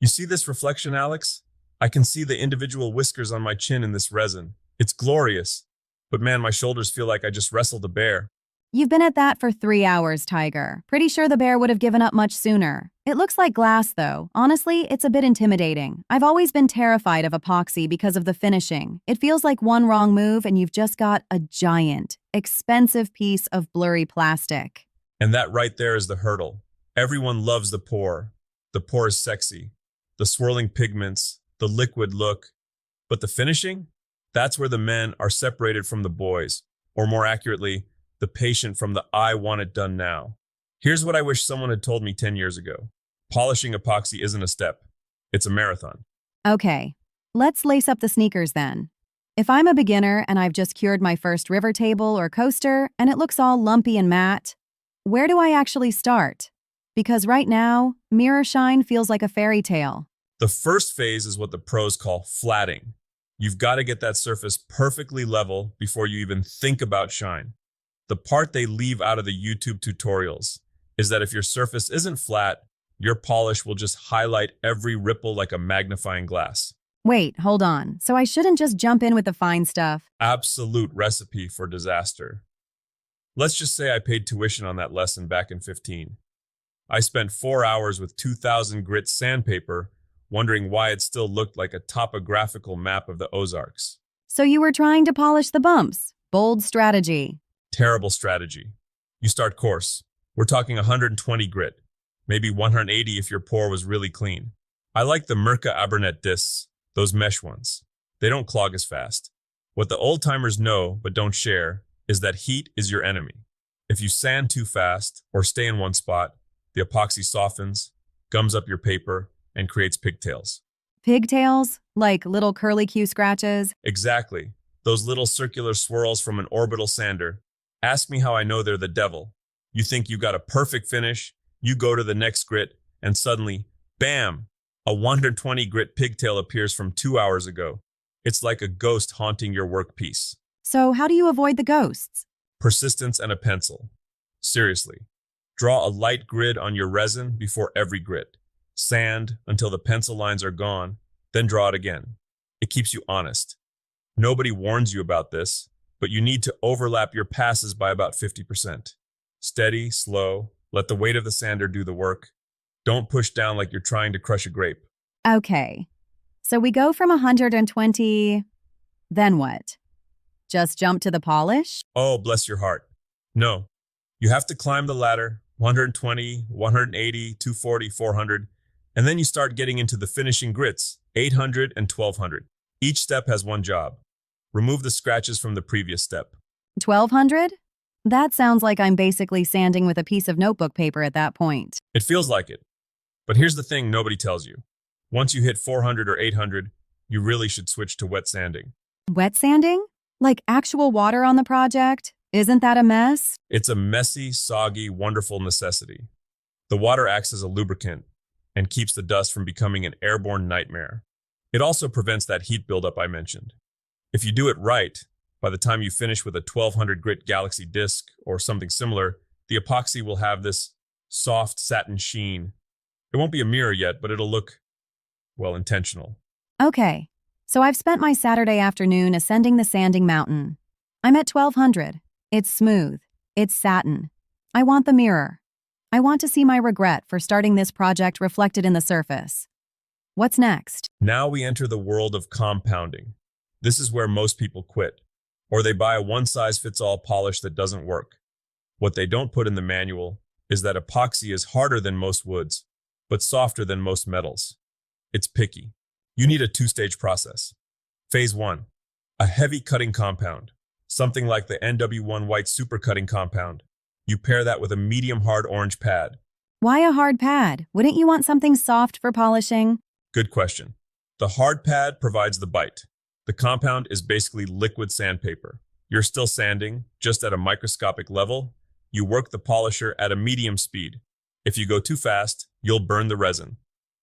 You see this reflection, Alex? I can see the individual whiskers on my chin in this resin. It's glorious. But man, my shoulders feel like I just wrestled a bear. You've been at that for 3 hours, Tiger. Pretty sure the bear would have given up much sooner. It looks like glass, though. Honestly, it's a bit intimidating. I've always been terrified of epoxy because of the finishing. It feels like one wrong move and you've just got a giant, expensive piece of blurry plastic. And that right there is the hurdle. Everyone loves the pour. The pour is sexy. The swirling pigments, the liquid look. But the finishing? That's where the men are separated from the boys. Or more accurately, the patient from the I want it done now. Here's what I wish someone had told me 10 years ago. Polishing epoxy isn't a step. It's a marathon. Okay, let's lace up the sneakers then. If I'm a beginner and I've just cured my first river table or coaster and it looks all lumpy and matte, where do I actually start? Because right now, mirror shine feels like a fairy tale. The first phase is what the pros call flatting. You've got to get that surface perfectly level before you even think about shine. The part they leave out of the YouTube tutorials is that if your surface isn't flat, your polish will just highlight every ripple like a magnifying glass. Wait, hold on. So I shouldn't just jump in with the fine stuff? Absolute recipe for disaster. Let's just say I paid tuition on that lesson back in 15. I spent 4 hours with 2,000 grit sandpaper wondering why it still looked like a topographical map of the Ozarks. So you were trying to polish the bumps. Bold strategy. Terrible strategy. You start coarse. We're talking 120 grit, maybe 180 if your pour was really clean. I like the Mirka Abernet discs, those mesh ones. They don't clog as fast. What the old-timers know but don't share is that heat is your enemy. If you sand too fast or stay in one spot, the epoxy softens, gums up your paper, and creates pigtails. Pigtails? Like little curly-Q scratches? Exactly. Those little circular swirls from an orbital sander. Ask me how I know they're the devil. You think you got a perfect finish, you go to the next grit, and suddenly, bam! A 120 grit pigtail appears from 2 hours ago. It's like a ghost haunting your workpiece. So how do you avoid the ghosts? Persistence and a pencil. Seriously. Draw a light grid on your resin before every grit. Sand until the pencil lines are gone, then draw it again. It keeps you honest. Nobody warns you about this, but you need to overlap your passes by about 50%. Steady, slow, let the weight of the sander do the work. Don't push down like you're trying to crush a grape. Okay. So we go from 120, then what? Just jump to the polish? Oh, bless your heart. No. You have to climb the ladder, 120, 180, 240, 400, and then you start getting into the finishing grits, 800 and 1200. Each step has one job. Remove the scratches from the previous step. 1200? That sounds like I'm basically sanding with a piece of notebook paper at that point. It feels like it. But here's the thing nobody tells you. Once you hit 400 or 800, you really should switch to wet sanding. Wet sanding? Like actual water on the project? Isn't that a mess? It's a messy, soggy, wonderful necessity. The water acts as a lubricant and keeps the dust from becoming an airborne nightmare. It also prevents that heat buildup I mentioned. If you do it right, by the time you finish with a 1200 grit Galaxy disc or something similar, the epoxy will have this soft satin sheen. It won't be a mirror yet, but it'll look, well, intentional. Okay, so I've spent my Saturday afternoon ascending the sanding mountain. I'm at 1200. It's smooth. It's satin. I want the mirror. I want to see my regret for starting this project reflected in the surface. What's next? Now we enter the world of compounding. This is where most people quit, or they buy a one-size-fits-all polish that doesn't work. What they don't put in the manual is that epoxy is harder than most woods, but softer than most metals. It's picky. You need a two-stage process. Phase 1, a heavy cutting compound, something like the NW1 white super cutting compound. You pair that with a medium hard orange pad. Why a hard pad? Wouldn't you want something soft for polishing? Good question. The hard pad provides the bite. The compound is basically liquid sandpaper. You're still sanding, just at a microscopic level. You work the polisher at a medium speed. If you go too fast, you'll burn the resin.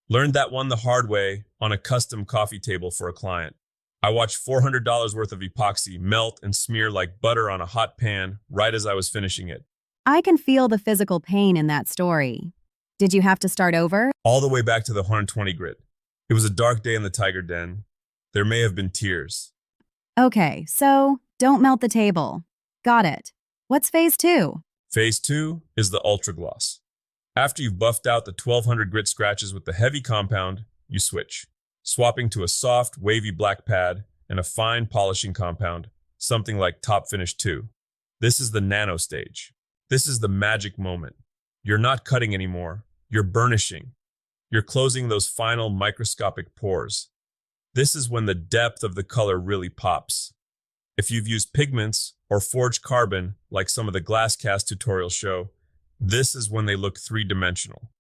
Learned that one the hard way on a custom coffee table for a client. I watched $400 worth of epoxy melt and smear like butter on a hot pan right as I was finishing it. I can feel the physical pain in that story. Did you have to start over? All the way back to the 120 grit. It was a dark day in the tiger den. There may have been tears. Okay, so don't melt the table. Got it. What's phase two? Phase 2 is the ultra gloss. After you've buffed out the 1200 grit scratches with the heavy compound, you switch, swapping to a soft, wavy black pad and a fine polishing compound, something like Top Finish 2. This is the nano stage. This is the magic moment. You're not cutting anymore, you're burnishing. You're closing those final microscopic pores. This is when the depth of the color really pops. If you've used pigments or forged carbon, like some of the glass cast tutorials show, this is when they look three-dimensional.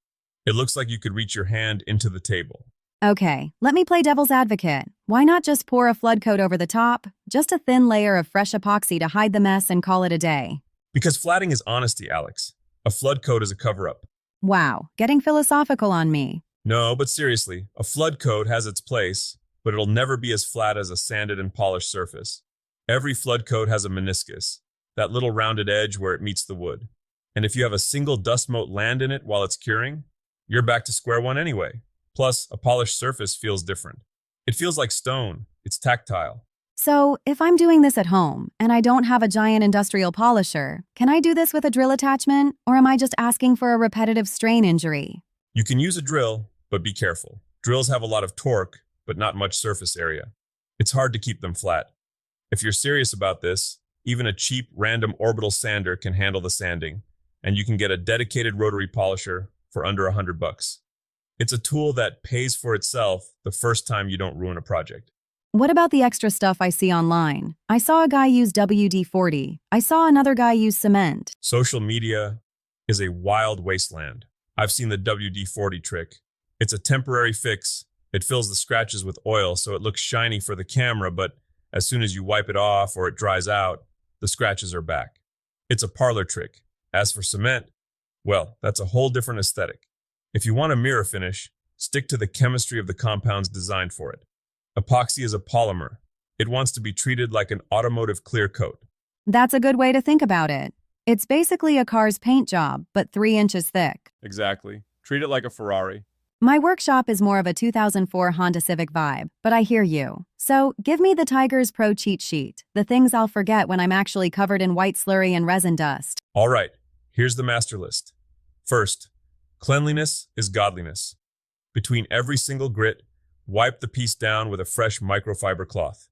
It looks like you could reach your hand into the table. Okay, let me play devil's advocate. Why not just pour a flood coat over the top? Just a thin layer of fresh epoxy to hide the mess and call it a day. Because flatting is honesty, Alex. A flood coat is a cover-up. Wow, getting philosophical on me. No, but seriously, a flood coat has its place, but it'll never be as flat as a sanded and polished surface. Every flood coat has a meniscus, that little rounded edge where it meets the wood. And if you have a single dust mote land in it while it's curing, you're back to square one anyway. Plus, a polished surface feels different. It feels like stone. It's tactile. So, if I'm doing this at home and I don't have a giant industrial polisher, can I do this with a drill attachment, or am I just asking for a repetitive strain injury? You can use a drill, but be careful. Drills have a lot of torque, but not much surface area. It's hard to keep them flat. If you're serious about this, even a cheap random orbital sander can handle the sanding, and you can get a dedicated rotary polisher for under $100. It's a tool that pays for itself the first time you don't ruin a project. What about the extra stuff I see online? I saw a guy use WD-40. I saw another guy use cement. Social media is a wild wasteland. I've seen the WD-40 trick. It's a temporary fix. It fills the scratches with oil so it looks shiny for the camera, but as soon as you wipe it off or it dries out, the scratches are back. It's a parlor trick. As for cement, well, that's a whole different aesthetic. If you want a mirror finish, stick to the chemistry of the compounds designed for it. Epoxy is a polymer. It wants to be treated like an automotive clear coat. That's a good way to think about it. It's basically a car's paint job, but 3 inches thick. Exactly. Treat it like a Ferrari. My workshop is more of a 2004 Honda Civic vibe, but I hear you. So, give me the Tiger's Pro cheat sheet, the things I'll forget when I'm actually covered in white slurry and resin dust. All right, here's the master list. First, cleanliness is godliness. Between every single grit, wipe the piece down with a fresh microfiber cloth.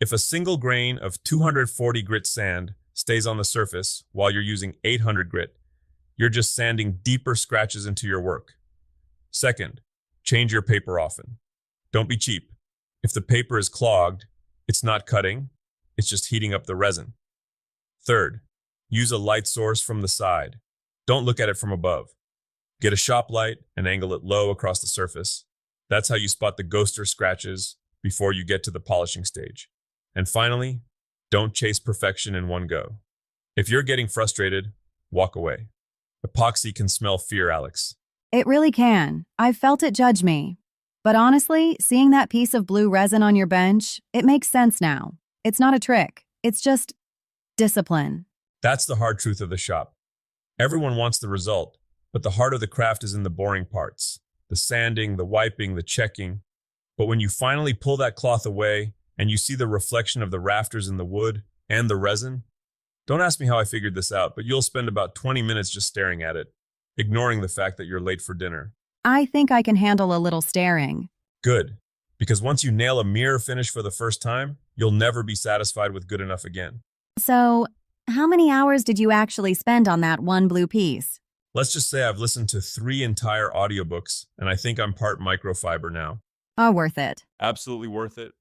If a single grain of 240 grit sand stays on the surface while you're using 800 grit, you're just sanding deeper scratches into your work. Second, change your paper often. Don't be cheap. If the paper is clogged, it's not cutting, it's just heating up the resin. Third, use a light source from the side. Don't look at it from above. Get a shop light and angle it low across the surface. That's how you spot the ghoster scratches before you get to the polishing stage. And finally, don't chase perfection in one go. If you're getting frustrated, walk away. Epoxy can smell fear, Alex. It really can. I've felt it judge me. But honestly, seeing that piece of blue resin on your bench, it makes sense now. It's not a trick. It's just discipline. That's the hard truth of the shop. Everyone wants the result, but the heart of the craft is in the boring parts. The sanding, the wiping, the checking. But when you finally pull that cloth away and you see the reflection of the rafters in the wood and the resin, don't ask me how I figured this out, but you'll spend about 20 minutes just staring at it, ignoring the fact that you're late for dinner. I think I can handle a little staring. Good, because once you nail a mirror finish for the first time, you'll never be satisfied with good enough again. So, how many hours did you actually spend on that one blue piece? Let's just say I've listened to 3 entire audiobooks, and I think I'm part microfiber now. Oh, worth it. Absolutely worth it.